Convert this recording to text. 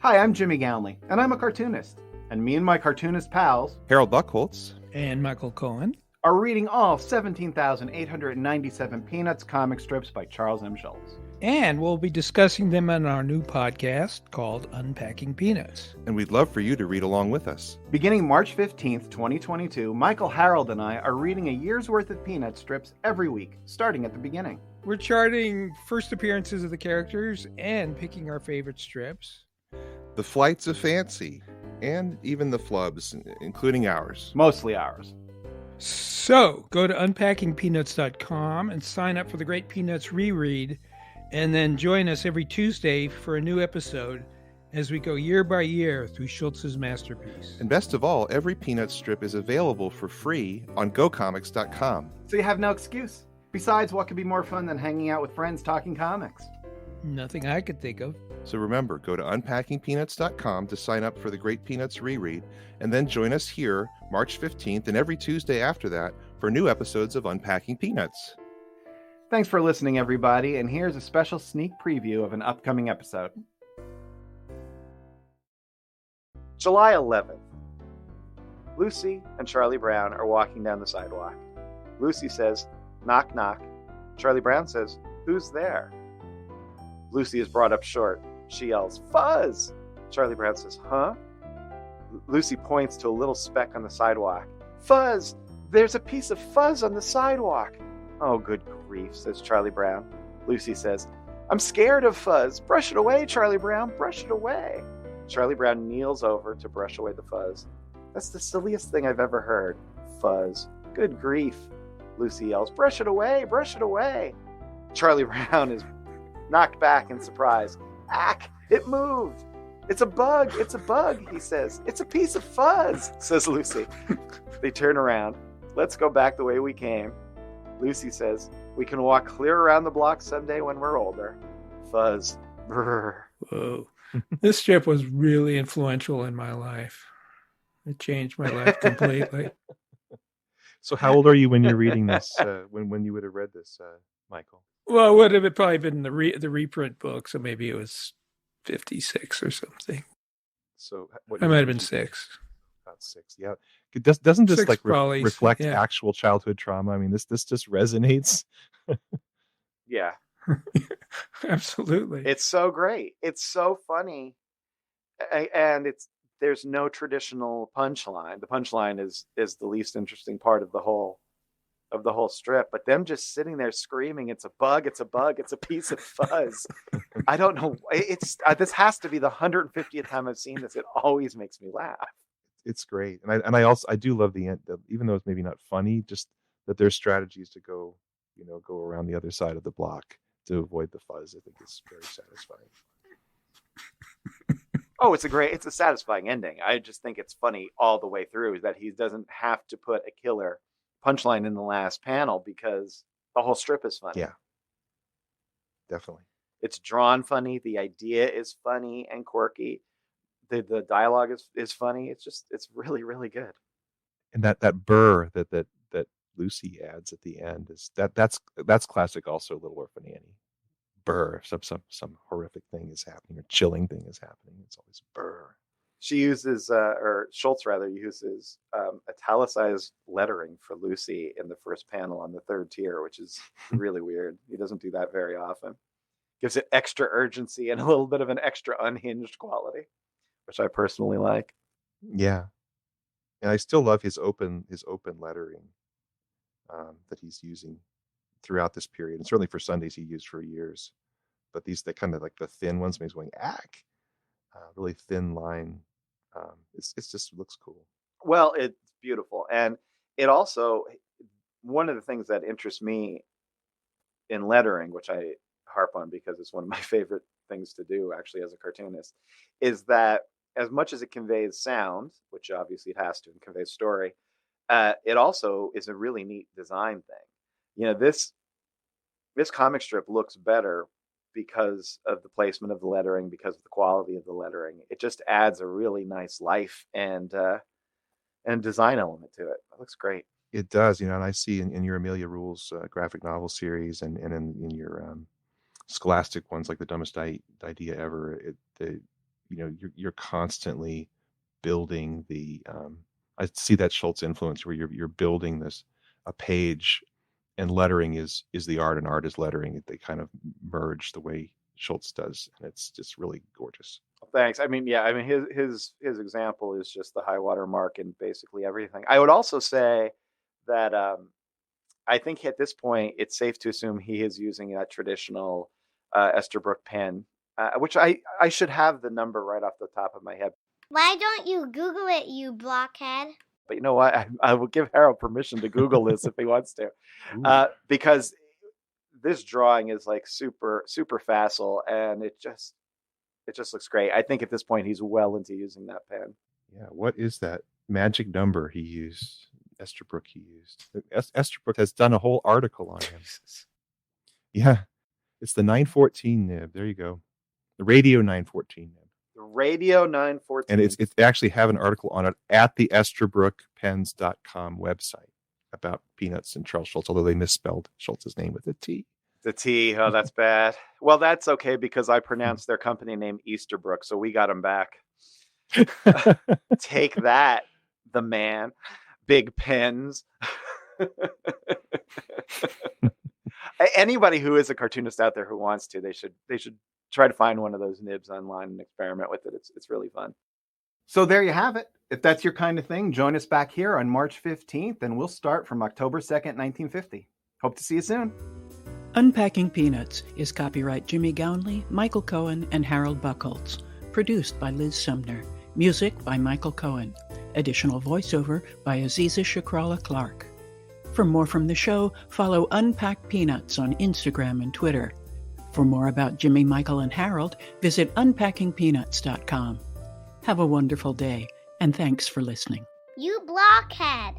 Hi, I'm Jimmy Gownley, and I'm a cartoonist. And me and my cartoonist pals, Harold Buchholz and Michael Cohen, are reading all 17,897 Peanuts comic strips by Charles M. Schulz. And we'll be discussing them on our new podcast called Unpacking Peanuts. And we'd love for you to read along with us. Beginning March 15th, 2022, Michael, Harold, and I are reading a year's worth of Peanut strips every week, starting at the beginning. We're charting first appearances of the characters and picking our favorite strips. The Flights of Fancy, and even the flubs, including ours. Mostly ours. So, go to unpackingpeanuts.com and sign up for the Great Peanuts reread, and then join us every Tuesday for a new episode as we go year by year through Schulz's masterpiece. And best of all, every Peanut strip is available for free on gocomics.com. So you have no excuse. Besides, what could be more fun than hanging out with friends talking comics? Nothing I could think of. So remember, go to unpackingpeanuts.com to sign up for the Great Peanuts reread, and then join us here March 15th and every Tuesday after that for new episodes of Unpacking Peanuts. Thanks for listening, everybody, and here's a special sneak preview of an upcoming episode. July 11th. Lucy and Charlie Brown are walking down the sidewalk. Lucy says, "Knock, knock." Charlie Brown says, "Who's there?" Lucy is brought up short. She yells, "Fuzz!" Charlie Brown says, "Huh?" Lucy points to a little speck on the sidewalk. "Fuzz! There's a piece of fuzz on the sidewalk." "Oh, good grief," says Charlie Brown. Lucy says, "I'm scared of fuzz. Brush it away, Charlie Brown. Brush it away." Charlie Brown kneels over to brush away the fuzz. "That's the silliest thing I've ever heard. Fuzz. Good grief." Lucy yells, "Brush it away. Brush it away." Charlie Brown is knocked back in surprise. "Ack! It moved! It's a bug! It's a bug!" he says. "It's a piece of fuzz!" says Lucy. They turn around. "Let's go back the way we came." Lucy says, "We can walk clear around the block someday when we're older." Fuzz. Brr. Whoa. This strip was really influential in my life. It changed my life completely. So how old are you when you're reading this, when you would have read this, Michael? Well, it would have probably been the reprint book, so maybe it was 56 or something. So I might have been 6. About 6, yeah. Doesn't this 6 like probably, reflect yeah. actual childhood trauma? I mean, this just resonates. Yeah. Absolutely. It's so great. It's so funny. And there's no traditional punchline. The punchline is the least interesting part of the whole strip, but them just sitting there screaming, "It's a bug, it's a bug, it's a piece of fuzz." I don't know. This has to be the 150th time I've seen this. It always makes me laugh. It's great. And I do love the end, even though it's maybe not funny, just that there's strategies to go around the other side of the block to avoid the fuzz. I think it's very satisfying. Oh, it's a satisfying ending. I just think it's funny all the way through that he doesn't have to put a killer punchline in the last panel because the whole strip is funny. Yeah, definitely. It's drawn funny. The idea is funny and quirky. The dialogue is funny. It's really, really good. And that burr that Lucy adds at the end that's classic. Also, Little Orphan Annie. Burr. Some horrific thing is happening or chilling thing is happening. It's always burr. She uses, or Schulz rather, uses italicized lettering for Lucy in the first panel on the third tier, which is really weird. He doesn't do that very often. Gives it extra urgency and a little bit of an extra unhinged quality, which I personally like. Yeah, and I still love his open lettering that he's using throughout this period, and certainly for Sundays he used for years. But they kind of like the thin ones, maybe going ack, really thin line. It's just looks cool. Well, it's beautiful, and it also, one of the things that interests me in lettering, which I harp on because it's one of my favorite things to do actually as a cartoonist, is that as much as it conveys sound, which obviously it has to, and conveys story, it also is a really neat design thing. This comic strip looks better because of the placement of the lettering, because of the quality of the lettering. It just adds a really nice life and design element to it. It looks great. It does, and I see in your Amelia Rules graphic novel series and in your scholastic ones like The Dumbest Idea Ever, you're constantly building the I see that Schultz influence where you're building a page, and lettering is the art and art is lettering. They kind of merge the way Schultz does, and it's just really gorgeous. Thanks. I mean, his example is just the high water mark in basically everything. I would also say that I think at this point it's safe to assume he is using a traditional Esterbrook pen, which I should have the number right off the top of my head. Why don't you Google it, you blockhead? But you know what? I will give Harold permission to Google this if he wants to, because this drawing is like super, super facile, and it just looks great. I think at this point he's well into using that pen. Yeah, what is that magic number he used? Esterbrook he used. Esterbrook has done a whole article on him. Yeah, it's the 914 nib. There you go. The Radio 914 nib. The Radio 914. And it's actually have an article on it at the EsterbrookPens.com website about Peanuts and Charles Schultz, although they misspelled Schultz's name with a T. The T. Oh, that's bad. Well, that's okay because I pronounced their company name Easterbrook, so we got them back. Take that, the man. Big pens. Anybody who is a cartoonist out there who wants to, they should try to find one of those nibs online and experiment with it. It's really fun. So there you have it. If that's your kind of thing, join us back here on March 15th, and we'll start from October 2nd, 1950. Hope to see you soon. Unpacking Peanuts is copyright Jimmy Gownley, Michael Cohen, and Harold Buchholz. Produced by Liz Sumner. Music by Michael Cohen. Additional voiceover by Aziza Shakrala Clark. For more from the show, follow Unpack Peanuts on Instagram and Twitter. For more about Jimmy, Michael, and Harold, visit unpackingpeanuts.com. Have a wonderful day, and thanks for listening. You blockhead!